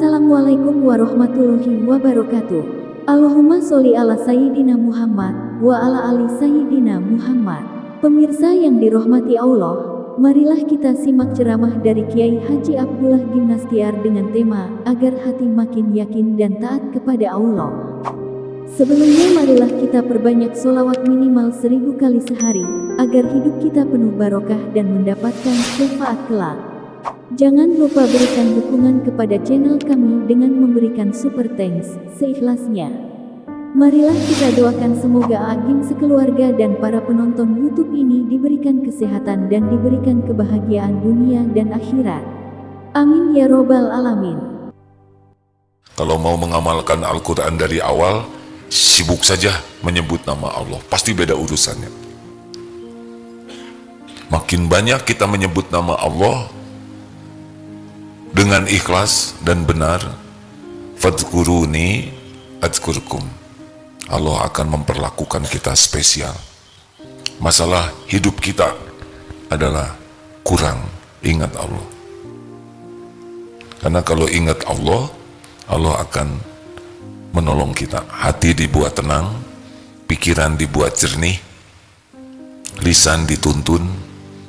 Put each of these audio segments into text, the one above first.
Assalamualaikum warahmatullahi wabarakatuh. Allahumma sholli ala Sayyidina Muhammad wa ala ali Sayyidina Muhammad. Pemirsa yang dirahmati Allah, marilah kita simak ceramah dari Kiai Haji Abdullah Gimnastiar dengan tema agar hati makin yakin dan taat kepada Allah. Sebelumnya marilah kita perbanyak sholawat minimal 1000 kali sehari, agar hidup kita penuh barokah dan mendapatkan syafaat kelak. Jangan lupa berikan dukungan kepada channel kami dengan memberikan super thanks seikhlasnya. Marilah kita doakan semoga Agim sekeluarga dan para penonton YouTube ini diberikan kesehatan dan diberikan kebahagiaan dunia dan akhirat. Amin ya robbal alamin. Kalau mau mengamalkan Al-Quran dari awal, sibuk saja menyebut nama Allah, pasti beda urusannya. Makin banyak kita menyebut nama Allah dengan ikhlas dan benar, fadhkuruni adzkurkum, Allah akan memperlakukan kita spesial. Masalah hidup kita adalah kurang ingat Allah. Karena kalau ingat Allah, Allah akan menolong kita. Hati dibuat tenang, pikiran dibuat jernih, lisan dituntun,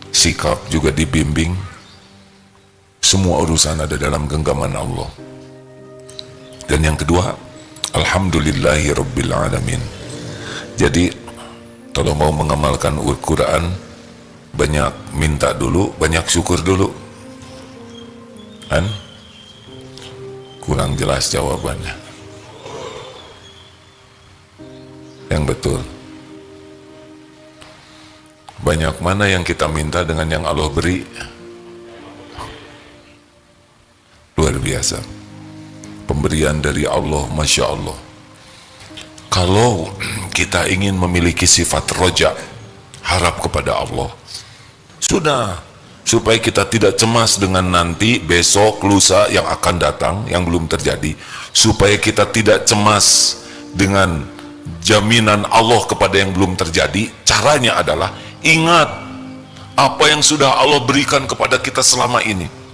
sikap juga dibimbing. Semua urusan ada dalam genggaman Allah. Dan yang kedua, alhamdulillahi rabbil alamin. Jadi kalau mau mengamalkan Al-Quran, banyak minta dulu, banyak syukur dulu. Kan? Kurang jelas jawabannya. Yang betul, banyak mana yang kita minta dengan yang Allah beri? Luar biasa. Pemberian dari Allah, Masya Allah. Kalau kita ingin memiliki sifat roja, harap kepada Allah, sudah, supaya kita tidak cemas dengan nanti, besok, lusa yang akan datang, yang belum terjadi. Supaya kita tidak cemas dengan jaminan Allah kepada yang belum terjadi. Caranya adalah ingat apa yang sudah Allah berikan kepada kita selama ini.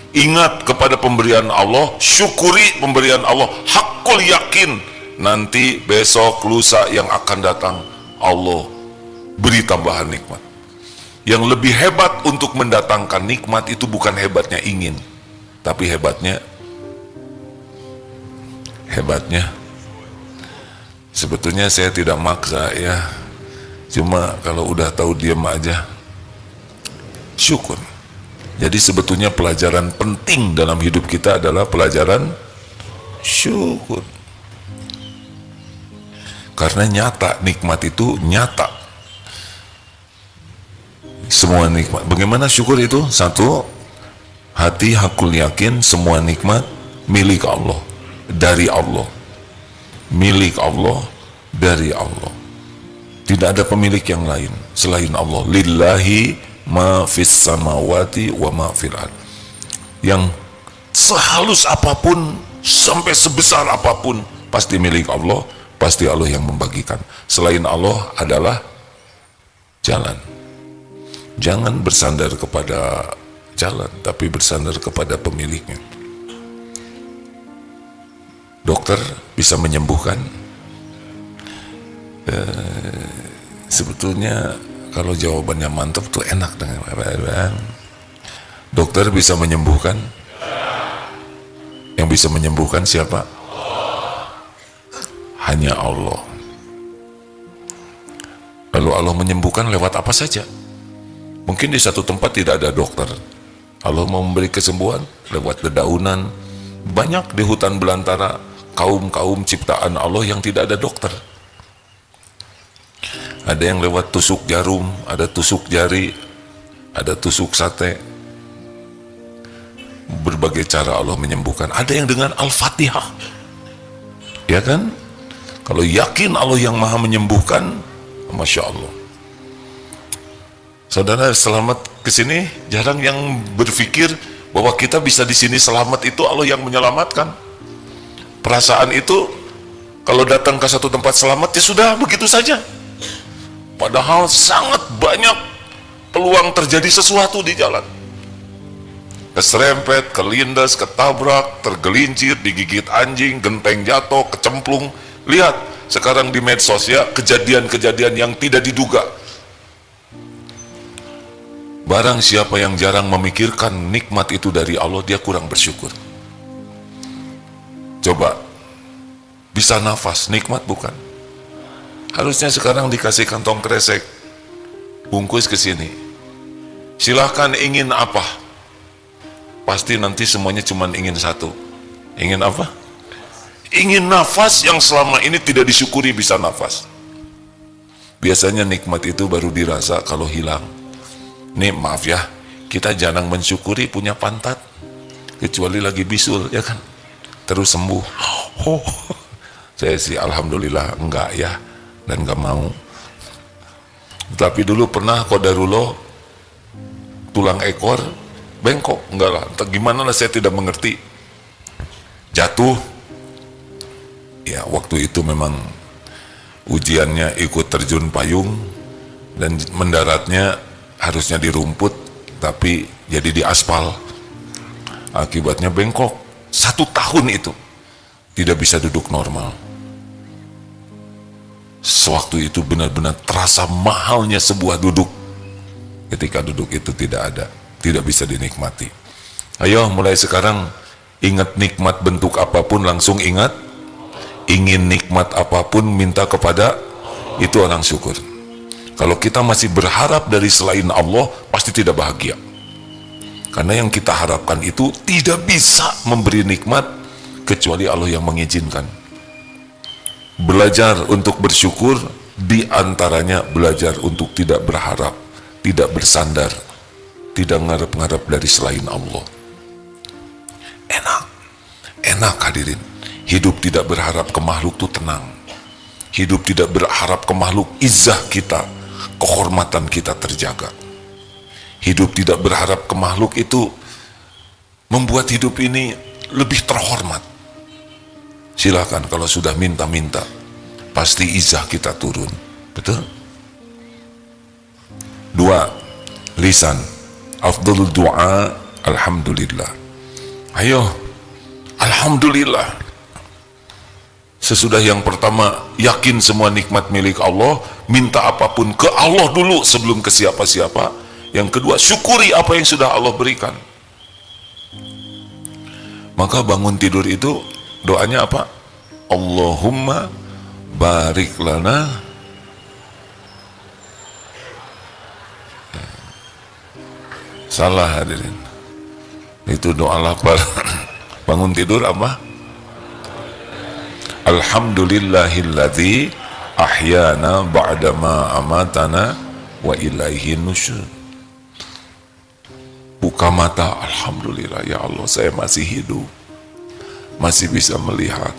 Ingat kepada pemberian Allah, syukuri pemberian Allah, hakul yakin nanti besok lusa yang akan datang Allah beri tambahan nikmat. Yang lebih hebat untuk mendatangkan nikmat itu bukan hebatnya ingin, tapi hebatnya sebetulnya saya tidak maksa ya, cuma kalau udah tahu diam aja, syukur. Jadi sebetulnya pelajaran penting dalam hidup kita adalah pelajaran syukur. Karena nyata, nikmat itu nyata. Semua nikmat. Bagaimana syukur itu? Satu, hati hakul yakin semua nikmat milik Allah, dari Allah. Milik Allah, dari Allah. Tidak ada pemilik yang lain selain Allah. Lillahi ma fis samawati wa ma fil ard. Yang sehalus apapun sampai sebesar apapun pasti milik Allah, pasti Allah yang membagikan. Selain Allah adalah jalan. Jangan bersandar kepada jalan, tapi bersandar kepada pemiliknya. Dokter bisa menyembuhkan. Sebetulnya kalau jawabannya mantap tuh enak dengan dokter bisa menyembuhkan. Yang bisa menyembuhkan siapa? Hanya Allah. Lalu Allah menyembuhkan lewat apa saja? Mungkin di satu tempat tidak ada dokter, Allah mau memberi kesembuhan lewat dedaunan. Banyak di hutan belantara kaum-kaum ciptaan Allah yang tidak ada dokter. Ada yang lewat tusuk jarum, ada tusuk jari, ada tusuk sate. Berbagai cara Allah menyembuhkan. Ada yang dengan Al-Fatihah, ya kan? Kalau yakin Allah yang maha menyembuhkan, Masya Allah. Saudara selamat kesini, jarang yang berpikir bahwa kita bisa di sini selamat itu Allah yang menyelamatkan. Perasaan itu kalau datang ke satu tempat selamat ya sudah begitu saja. Padahal sangat banyak peluang terjadi sesuatu di jalan. keserempet, kelindas, ketabrak, tergelincir, digigit anjing, genteng jatuh, kecemplung. Lihat sekarang di medsos ya, kejadian-kejadian yang tidak diduga. Barang siapa yang jarang memikirkan nikmat itu dari Allah, dia kurang bersyukur. Coba, bisa nafas, nikmat bukan? Harusnya sekarang dikasih kantong kresek, bungkus ke sini. Silahkan ingin apa? Pasti nanti semuanya cuma ingin satu. Ingin apa? Ingin nafas yang selama ini tidak disyukuri bisa nafas. Biasanya nikmat itu baru dirasa kalau hilang. Nih maaf ya, kita jarang mensyukuri punya pantat. Kecuali lagi bisul, ya kan? Terus sembuh. Oh, saya sih alhamdulillah enggak ya, dan enggak mau. Tapi dulu pernah qadarullah tulang ekor bengkok, enggak lah, entah gimana lah, saya tidak mengerti. Jatuh, ya waktu itu memang ujiannya ikut terjun payung, dan mendaratnya harusnya di rumput, tapi jadi di aspal. Akibatnya bengkok, 1 tahun itu tidak bisa duduk normal. Sewaktu itu benar-benar terasa mahalnya sebuah duduk. Ketika duduk itu tidak ada, tidak bisa dinikmati. Ayo mulai sekarang, ingat nikmat bentuk apapun langsung ingat. Ingin nikmat apapun minta kepada, itu orang syukur. Kalau kita masih berharap dari selain Allah, pasti tidak bahagia. Karena yang kita harapkan itu tidak bisa memberi nikmat kecuali Allah yang mengizinkan. Belajar untuk bersyukur, diantaranya belajar untuk tidak berharap, tidak bersandar, tidak ngarep-ngarep dari selain Allah. Enak hadirin. Hidup tidak berharap ke makhluk itu tenang. Hidup tidak berharap ke makhluk, izzah kita, kehormatan kita terjaga. Hidup tidak berharap ke makhluk itu membuat hidup ini lebih terhormat. Silakan kalau sudah minta-minta, pasti izzah kita turun. Betul? 2. Lisan. Afdalul du'a alhamdulillah. Ayo, alhamdulillah. Sesudah yang pertama, yakin semua nikmat milik Allah, minta apapun ke Allah dulu sebelum ke siapa-siapa. Yang kedua, syukuri apa yang sudah Allah berikan. Maka bangun tidur itu doanya apa? Allahumma barik lana. Salah hadirin. Itu doa lapar. Bangun tidur apa? Alhamdulillahilladzi ahyana ba'dama amatana wa ilaihi nusyur. Buka mata, alhamdulillah ya Allah, saya masih hidup, masih bisa melihat,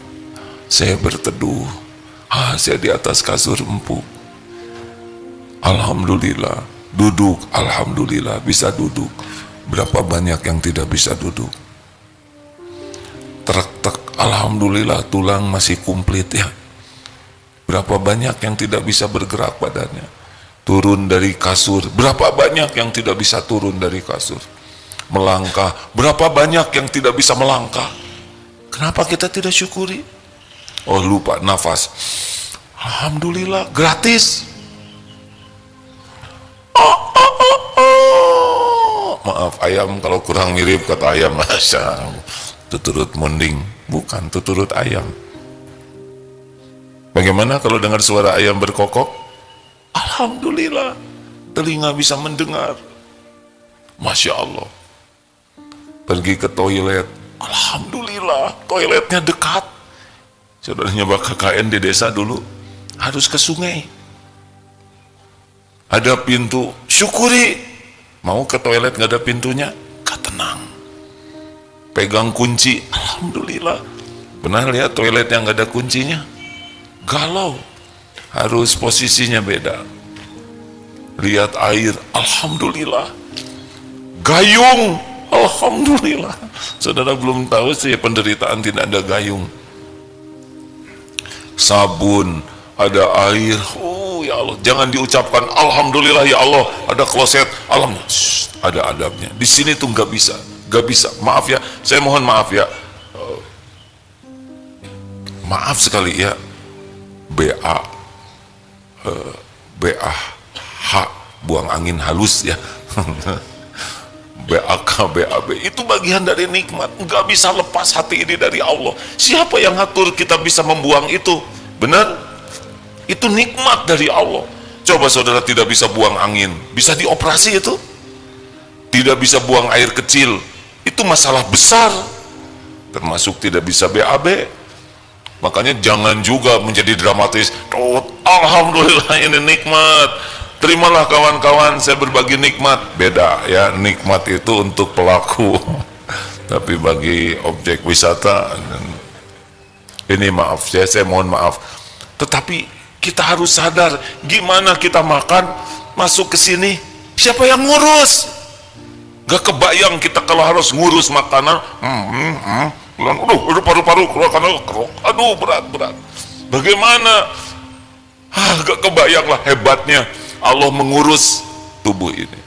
saya berteduh, saya di atas kasur empuk, alhamdulillah. Duduk, alhamdulillah bisa duduk. Berapa banyak yang tidak bisa duduk? Trek-trek, alhamdulillah tulang masih komplit ya. Berapa banyak yang tidak bisa bergerak badannya? Turun dari kasur, berapa banyak yang tidak bisa turun dari kasur? Melangkah, berapa banyak yang tidak bisa melangkah? Kenapa kita tidak syukuri? Oh lupa nafas. Alhamdulillah gratis. Maaf ayam kalau kurang mirip kata ayam, masya Allah. Tuturut munding, bukan tuturut ayam. Bagaimana kalau dengar suara ayam berkokok? Alhamdulillah, telinga bisa mendengar. Masya Allah. Pergi ke toilet, alhamdulillah, toiletnya dekat. Saudaranya bakal KKN di desa dulu, harus ke sungai. Ada pintu, syukuri. Mau ke toilet gak ada pintunya, gak tenang. Pegang kunci, alhamdulillah. Pernah lihat toilet yang gak ada kuncinya? Galau, harus posisinya beda. Lihat air, alhamdulillah. Gayung, alhamdulillah. Saudara belum tahu sih penderitaan tidak ada gayung. Sabun, ada air, oh ya Allah, jangan diucapkan alhamdulillah ya Allah, ada kloset, alhamdulillah, ada adabnya. Di sini tuh nggak bisa, Gak bisa. Maaf ya, saya mohon maaf ya, maaf sekali ya, BAH, buang angin halus ya. BAK, BAB itu bagian dari nikmat. Nggak bisa lepas hati ini dari Allah. Siapa yang ngatur kita bisa membuang itu? Benar? Itu nikmat dari Allah. Coba saudara tidak bisa buang angin, bisa dioperasi itu? Tidak bisa buang air kecil, itu masalah besar. Termasuk tidak bisa BAB. Makanya jangan juga menjadi dramatis. Oh, alhamdulillah ini nikmat. Terimalah kawan-kawan, saya berbagi nikmat. Beda ya, nikmat itu untuk pelaku. Tapi bagi objek wisata, ini maaf, saya mohon maaf. Tetapi kita harus sadar, gimana kita makan, masuk ke sini, siapa yang ngurus? Gak kebayang kita kalau harus ngurus makanan. Aduh, paru-paru, aduh berat. Bagaimana? Gak kebayang lah hebatnya Allah mengurus tubuh ini.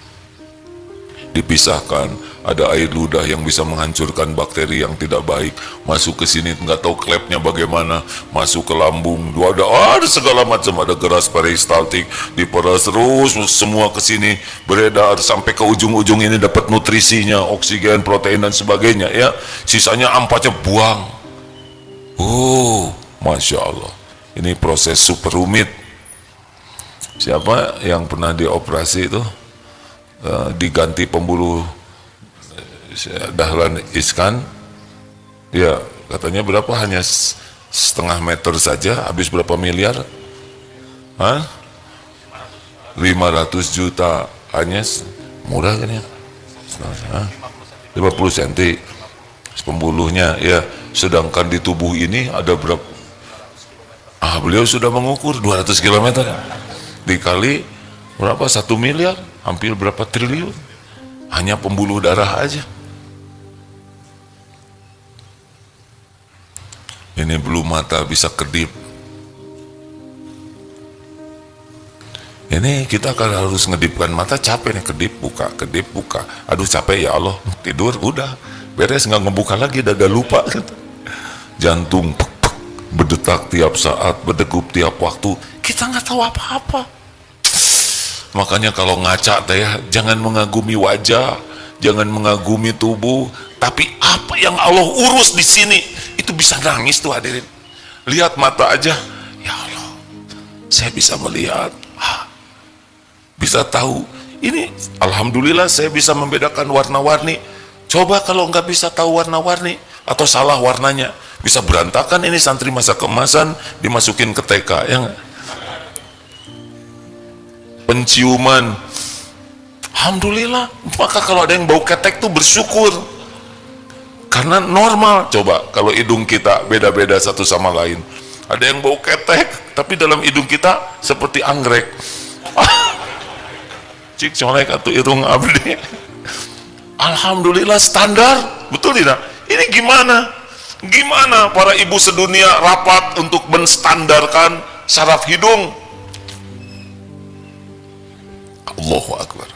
Dipisahkan, ada air ludah yang bisa menghancurkan bakteri yang tidak baik, masuk ke sini nggak tahu klepnya bagaimana, masuk ke lambung, ada segala macam, ada geras peristaltik, diperas terus semua ke sini, beredar sampai ke ujung-ujung ini dapat nutrisinya, oksigen, protein dan sebagainya ya. Sisanya ampatnya buang. Masya Allah, ini proses super rumit. Siapa yang pernah dioperasi itu, diganti pembuluh dahlan iskan, ya katanya berapa, hanya setengah meter saja, habis berapa miliar? 500 juta, hanya murah kan ya, 50 cm pembuluhnya ya. Sedangkan di tubuh ini ada berapa? Beliau sudah mengukur 200 km dikali berapa, 1 miliar, hampir berapa triliun, hanya pembuluh darah aja. Ini belum mata bisa kedip. Ini kita kan harus ngedipkan mata, capek nih, kedip buka, aduh capek ya Allah, tidur udah beres, nggak ngebuka lagi, dada lupa gitu. Jantung berdetak tiap saat, berdegup tiap waktu, kita nggak tahu apa-apa. Makanya kalau ngaca teh ya, jangan mengagumi wajah, jangan mengagumi tubuh, tapi apa yang Allah urus di sini itu bisa nangis tuh hadirin. Lihat mata aja, ya Allah, saya bisa melihat, bisa tahu. Ini alhamdulillah saya bisa membedakan warna-warni. Coba kalau nggak bisa tahu warna-warni atau salah warnanya, bisa berantakan ini santri masa keemasan dimasukin ke TK ya nggak? Penciuman, alhamdulillah. Maka kalau ada yang bau ketek tuh bersyukur, karena normal. Coba kalau hidung kita beda-beda satu sama lain, ada yang bau ketek tapi dalam hidung kita seperti anggrek. Cik colek atau irung abdi. Alhamdulillah standar, betul tidak? Ini gimana para ibu sedunia rapat untuk menstandarkan saraf hidung. Allahu Akbar,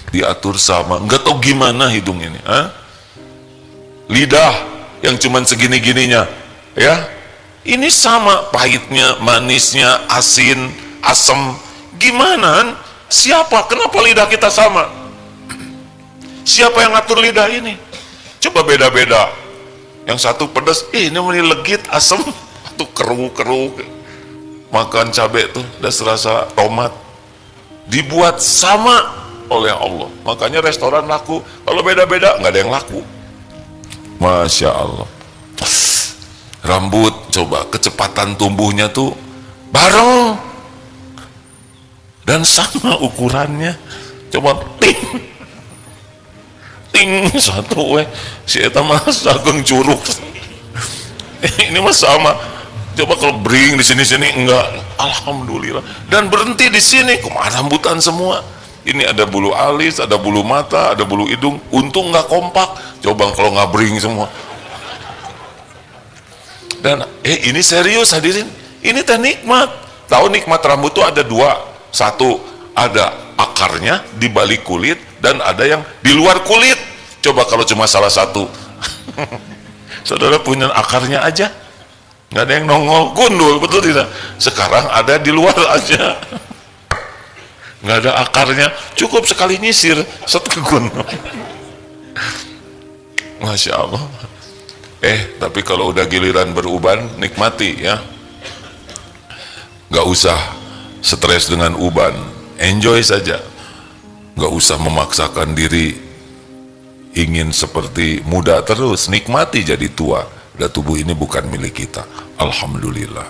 diatur sama, nggak tahu gimana hidung ini. Lidah yang cuman segini-gininya ya, ini sama, pahitnya, manisnya, asin, asam, gimana? Siapa? Kenapa lidah kita sama? Siapa yang ngatur lidah ini? Coba beda-beda, yang satu pedas, ini legit, asam, atau keruh, makan cabai tuh udah serasa tomat. Dibuat sama oleh Allah, makanya restoran laku. Kalau beda-beda nggak ada yang laku. Masya Allah. Rambut, coba kecepatan tumbuhnya tuh bareng dan sama ukurannya. Coba ting satu si eta mah sageng curug. Ini mah sama. Coba kalau bring di sini enggak, alhamdulillah. Dan berhenti di sini, kumaha rambutan semua. Ini ada bulu alis, ada bulu mata, ada bulu hidung. Untung nggak kompak. Coba kalau nggak bring semua. Dan ini serius hadirin. Ini teh nikmat. Tahu nikmat rambut tuh ada dua. Satu, ada akarnya di balik kulit dan ada yang di luar kulit. Coba kalau cuma salah satu. Saudara punya akarnya aja, nggak ada yang nongol, gundul, betul tidak? Sekarang ada di luar aja, nggak ada akarnya, cukup sekali nyisir, setegun. Masya Allah. Tapi kalau udah giliran beruban, nikmati ya. Nggak usah stres dengan uban, enjoy saja. Nggak usah memaksakan diri ingin seperti muda terus, nikmati jadi tua. Udah, tubuh ini bukan milik kita. Alhamdulillah.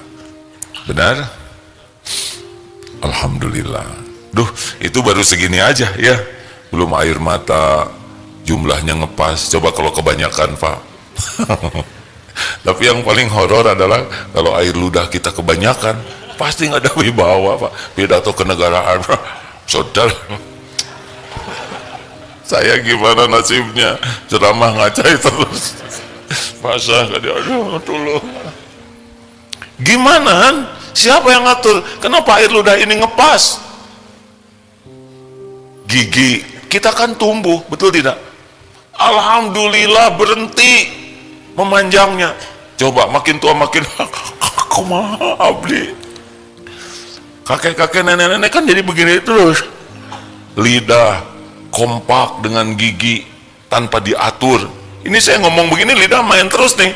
Benar? Alhamdulillah. Duh, itu baru segini aja ya. Belum air mata, jumlahnya ngepas. Coba kalau kebanyakan, Pak. Tapi yang paling horor adalah kalau air ludah kita kebanyakan, pasti nggak ada wibawa, Pak. Pidato kenegaraan, saudara. Saya gimana nasibnya, ceramah ngacai terus, masa gak diaduh dulu. Gimana? Siapa yang ngatur? Kenapa air ludah ini ngepas? Gigi kita kan tumbuh, betul tidak? Alhamdulillah berhenti memanjangnya. Coba makin tua makin kumaha abdi. Kakek-kakek nenek-nenek kan jadi begini terus. Lidah kompak dengan gigi tanpa diatur. Ini saya ngomong begini, lidah main terus nih,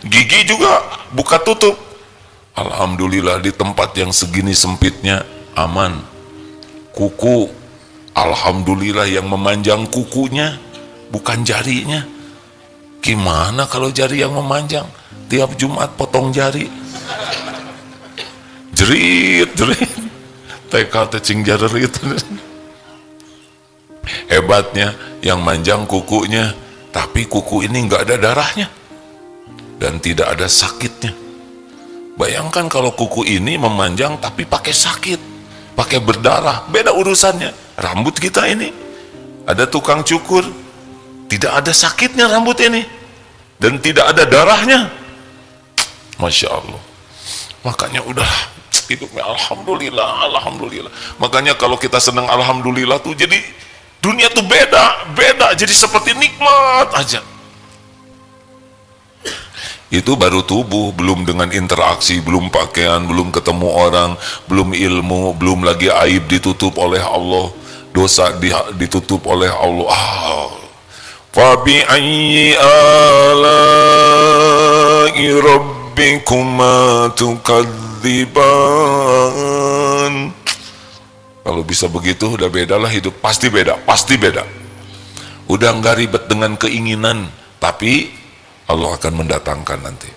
gigi juga buka tutup. Alhamdulillah di tempat yang segini sempitnya aman. Kuku, alhamdulillah yang memanjang kukunya bukan jarinya. Gimana kalau jari yang memanjang? Tiap Jumat potong jari, jerit TK tecing jarir itu. Hebatnya yang manjang kukunya, tapi kuku ini nggak ada darahnya dan tidak ada sakitnya. Bayangkan kalau kuku ini memanjang tapi pakai sakit, pakai berdarah, beda urusannya. Rambut kita ini ada tukang cukur, tidak ada sakitnya rambut ini dan tidak ada darahnya. Masya Allah. Makanya udah hidupnya alhamdulillah, alhamdulillah. Makanya kalau kita senang alhamdulillah tuh jadi dunia tuh beda, jadi seperti nikmat aja. Itu baru tubuh, belum dengan interaksi, belum pakaian, belum ketemu orang, belum ilmu, belum lagi aib ditutup oleh Allah, dosa ditutup oleh Allah. Fabi ayyi ala'i rabbikuma tukadziban. Kalau bisa begitu udah beda lah hidup, pasti beda. Udah nggak ribet dengan keinginan, tapi Allah akan mendatangkan nanti.